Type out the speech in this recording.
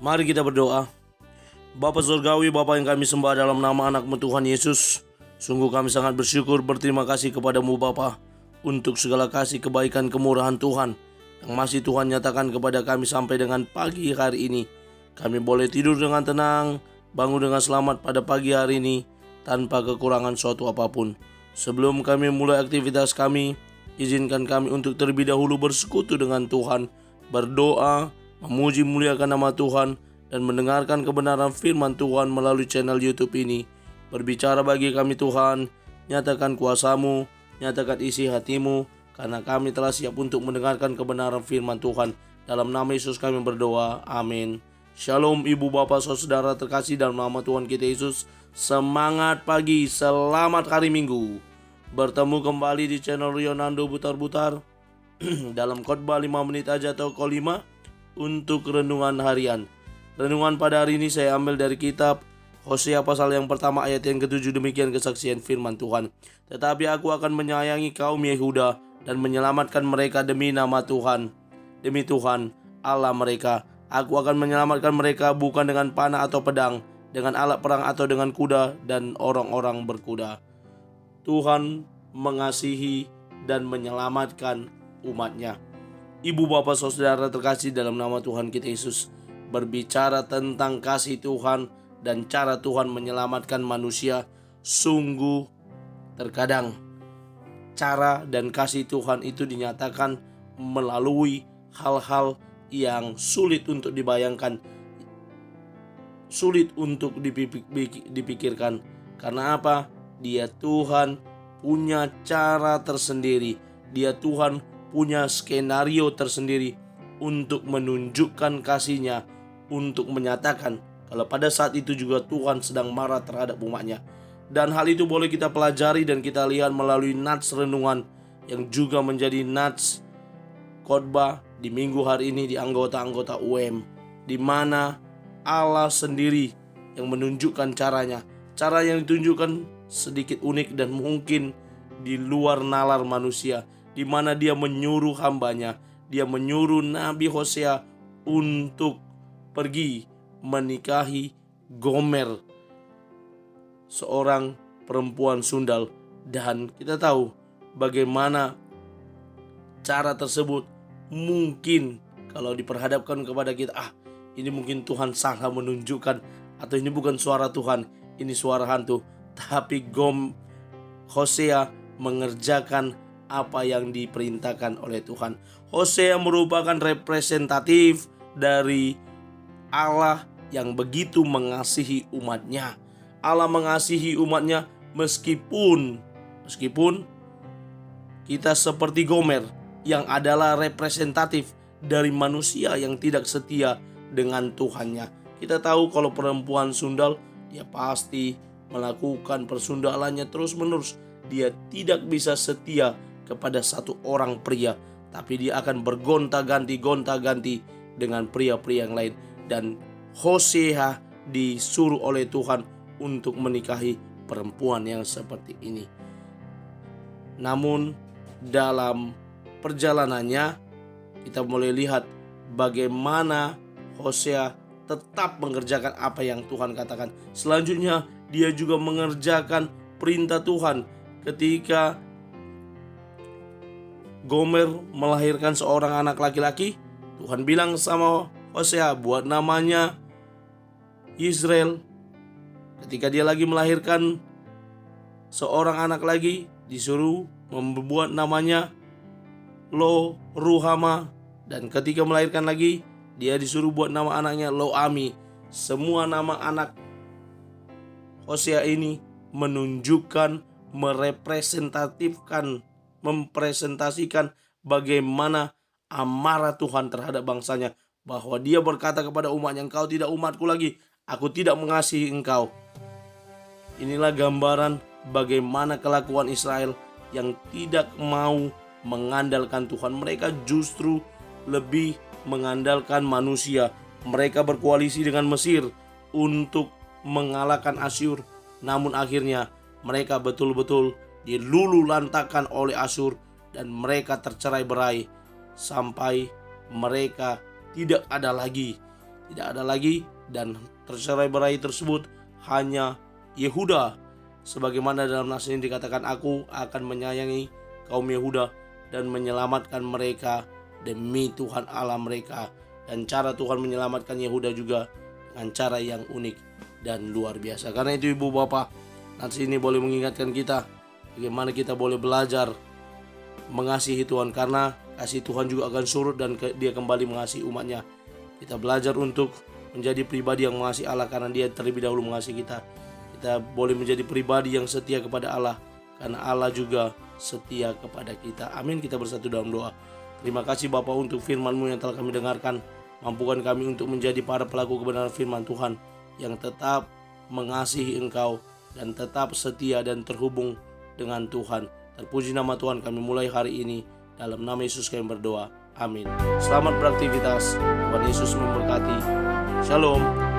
Mari kita berdoa. Bapa Surgawi, Bapa yang kami sembah dalam nama anak-Mu Tuhan Yesus, sungguh kami sangat bersyukur berterima kasih kepadamu Bapa untuk segala kasih kebaikan kemurahan Tuhan yang masih Tuhan nyatakan kepada kami sampai dengan pagi hari ini. Kami boleh tidur dengan tenang, bangun dengan selamat pada pagi hari ini tanpa kekurangan suatu apapun. Sebelum kami mulai aktivitas kami, izinkan kami untuk terlebih dahulu bersekutu dengan Tuhan, berdoa, memuji muliakan nama Tuhan, dan mendengarkan kebenaran firman Tuhan melalui channel YouTube ini. Berbicara bagi kami Tuhan, nyatakan kuasa-Mu, nyatakan isi hati-Mu, karena kami telah siap untuk mendengarkan kebenaran firman Tuhan. Dalam nama Yesus kami berdoa, amin. Shalom ibu bapak saudara terkasih dalam nama Tuhan kita Yesus. Semangat pagi, selamat hari Minggu. Bertemu kembali di channel Rionando Butar-Butar dalam khotbah 5 menit aja atau Ko 5 untuk renungan harian. Renungan pada hari ini saya ambil dari kitab Hosea pasal yang pertama ayat yang ke-7. Demikian kesaksian firman Tuhan. Tetapi aku akan menyayangi kaum Yehuda dan menyelamatkan mereka demi nama Tuhan. Demi Tuhan Allah mereka, aku akan menyelamatkan mereka bukan dengan panah atau pedang, dengan alat perang atau dengan kuda dan orang-orang berkuda. Tuhan mengasihi dan menyelamatkan umatnya. Ibu bapak saudara terkasih dalam nama Tuhan kita Yesus, berbicara tentang kasih Tuhan dan cara Tuhan menyelamatkan manusia. Sungguh terkadang cara dan kasih Tuhan itu dinyatakan melalui hal-hal yang sulit untuk dibayangkan, sulit untuk dipikirkan. Karena apa? Dia Tuhan punya cara tersendiri. Dia Tuhan punya skenario tersendiri untuk menunjukkan kasih-Nya, untuk menyatakan kalau pada saat itu juga Tuhan sedang marah terhadap umatnya. Dan hal itu boleh kita pelajari dan kita lihat melalui nats renungan yang juga menjadi nats khotbah di minggu hari ini di anggota-anggota UM, di mana Allah sendiri yang menunjukkan caranya. Cara yang ditunjukkan sedikit unik dan mungkin di luar nalar manusia, di mana Dia menyuruh hambanya, Dia menyuruh Nabi Hosea untuk pergi menikahi Gomer, seorang perempuan sundal. Dan kita tahu bagaimana cara tersebut mungkin kalau diperhadapkan kepada kita, ini mungkin Tuhan salah menunjukkan, atau ini bukan suara Tuhan, ini suara hantu. Tapi Hosea mengerjakan apa yang diperintahkan oleh Tuhan. Hosea merupakan representatif dari Allah yang begitu mengasihi umatnya. Allah mengasihi umatnya meskipun kita seperti Gomer yang adalah representatif dari manusia yang tidak setia dengan Tuhannya. Kita tahu kalau perempuan sundal, dia pasti melakukan persundalannya terus-menerus. Dia tidak bisa setia kepada satu orang pria, tapi dia akan bergonta-ganti dengan pria-pria yang lain. Dan Hosea disuruh oleh Tuhan untuk menikahi perempuan yang seperti ini. Namun dalam perjalanannya kita mulai lihat bagaimana Hosea tetap mengerjakan apa yang Tuhan katakan. Selanjutnya dia juga mengerjakan perintah Tuhan ketika Gomer melahirkan seorang anak laki-laki. Tuhan bilang sama Hosea, buat namanya Israel. Ketika dia lagi melahirkan seorang anak lagi, disuruh membuat namanya Lo Ruhama. Dan ketika melahirkan lagi, dia disuruh buat nama anaknya Lo-Ami. Semua nama anak Hosea ini menunjukkan, mempresentasikan bagaimana amarah Tuhan terhadap bangsanya. Bahwa dia berkata kepada umatnya, engkau tidak umatku lagi, aku tidak mengasihi engkau. Inilah gambaran bagaimana kelakuan Israel yang tidak mau mengandalkan Tuhan. Mereka justru lebih mengandalkan manusia. Mereka berkoalisi dengan Mesir untuk mengalahkan Asyur. Namun akhirnya mereka betul-betul dilululantakkan oleh Asyur dan mereka tercerai berai sampai mereka tidak ada lagi tidak ada lagi, dan tercerai-berai tersebut hanya Yehuda. Sebagaimana dalam nas ini dikatakan, aku akan menyayangi kaum Yehuda dan menyelamatkan mereka demi Tuhan Allah mereka. Dan cara Tuhan menyelamatkan Yehuda juga dengan cara yang unik dan luar biasa. Karena itu ibu bapak, nas ini boleh mengingatkan kita bagaimana kita boleh belajar mengasihi Tuhan, karena kasih Tuhan juga akan surut dan dia kembali mengasihi umatnya. Kita belajar untuk menjadi pribadi yang mengasihi Allah karena dia terlebih dahulu mengasihi kita. Kita boleh menjadi pribadi yang setia kepada Allah karena Allah juga setia kepada kita. Amin. Kita bersatu dalam doa. Terima kasih Bapa untuk firman-Mu yang telah kami dengarkan. Mampukan kami untuk menjadi para pelaku kebenaran firman Tuhan yang tetap mengasihi Engkau dan tetap setia dan terhubung dengan Tuhan. Terpuji nama Tuhan, kami mulai hari ini. Dalam nama Yesus kami berdoa. Amin. Selamat beraktivitas. Tuhan Yesus memberkati. Shalom.